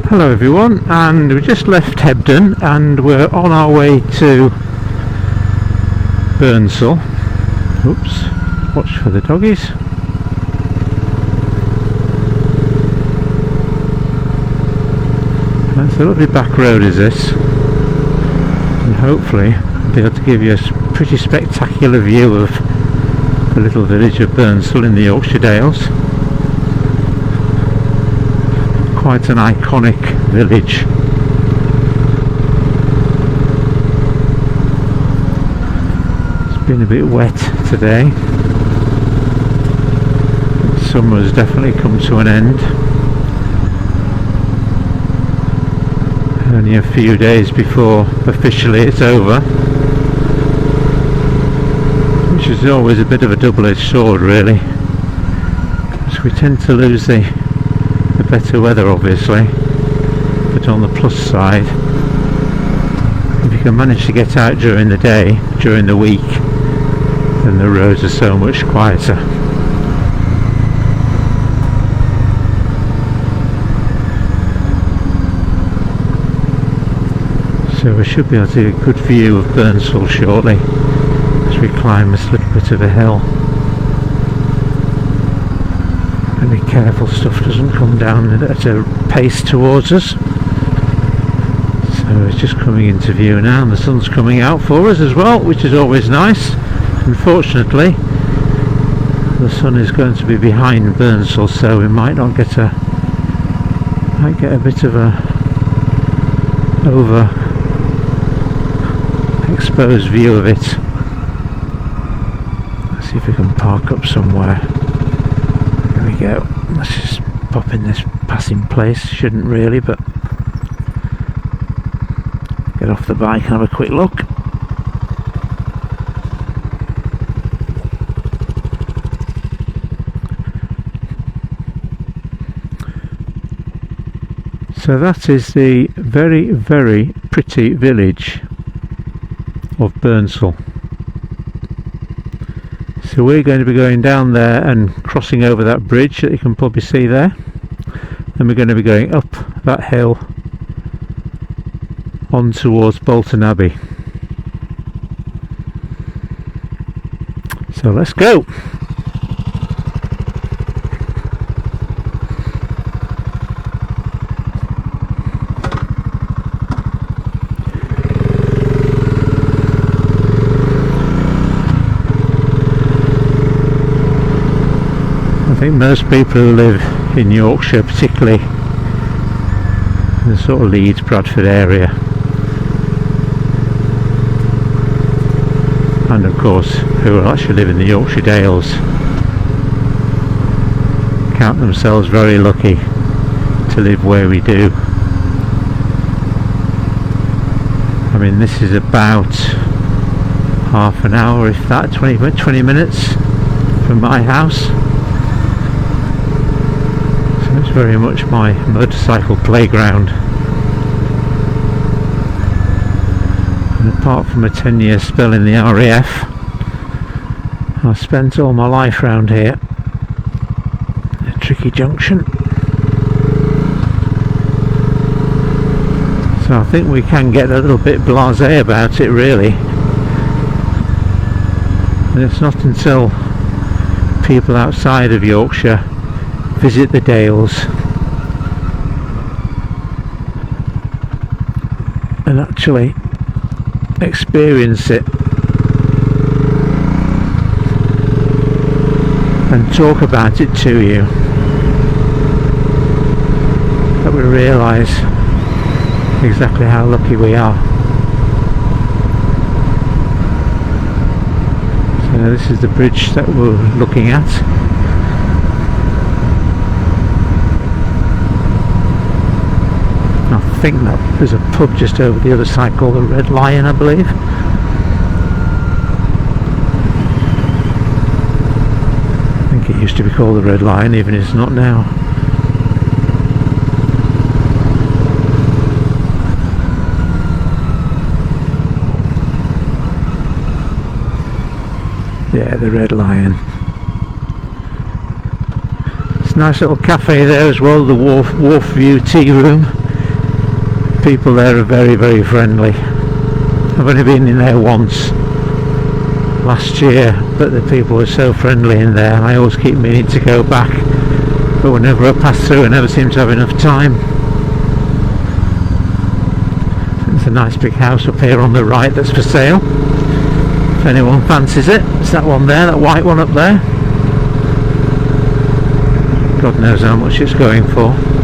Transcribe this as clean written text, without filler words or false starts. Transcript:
Hello everyone, and we just left Hebden and we're on our way to Burnsall. Oops, watch for the doggies. That's a lovely back road is this, and hopefully I'll be able to give you a pretty spectacular view of the little village of Burnsall in the Yorkshire Dales. Quite an iconic village. It's been a bit wet today. Summer has definitely come to an end. Only a few days before officially it's over, which is always a bit of a double-edged sword really, because we tend to lose the better weather obviously, but on the plus side, if you can manage to get out during the day, during the week, then the roads are so much quieter. So we should be able to get a good view of Burnsall shortly as we climb this little bit of a hill. And be careful stuff doesn't come down at a pace towards us. So it's just coming into view now, and the sun's coming out for us as well, which is always nice. Unfortunately, the sun is going to be behind Burnsall, so we might not get get a bit of a over exposed view of it. Let's see if we can park up somewhere. There we go. Let's just pop in this passing place. Shouldn't really, but get off the bike and have a quick look. So that is the very, very pretty village of Burnsall. So we're going to be going down there and crossing over that bridge that you can probably see there. Then we're going to be going up that hill on towards Bolton Abbey. So let's go! I think most people who live in Yorkshire, particularly in the sort of Leeds, Bradford area, and of course who actually live in the Yorkshire Dales, count themselves very lucky to live where we do. I mean, this is about half an hour, if that, 20 minutes from my house. It's very much my motorcycle playground, and apart from a 10-year spell in the RAF, I've spent all my life round here. A tricky junction, so I think we can get a little bit blasé about it really, and it's not until people outside of Yorkshire visit the Dales and actually experience it and talk about it to you that we realise exactly how lucky we are. So this is the bridge that we're looking at. I think that there's a pub just over the other side called the Red Lion, I believe. I think it used to be called the Red Lion, even if it's not now. Yeah, the Red Lion. It's a nice little cafe there as well, the Wharf View Tea Room. people there are very, very friendly. I've only been in there once last year, but the people were so friendly in there. I always keep meaning to go back, but whenever I pass through I never seem to have enough time. There's a nice big house up here on the right that's for sale, if anyone fancies it. It's that one there, that white one up there. God knows how much it's going for.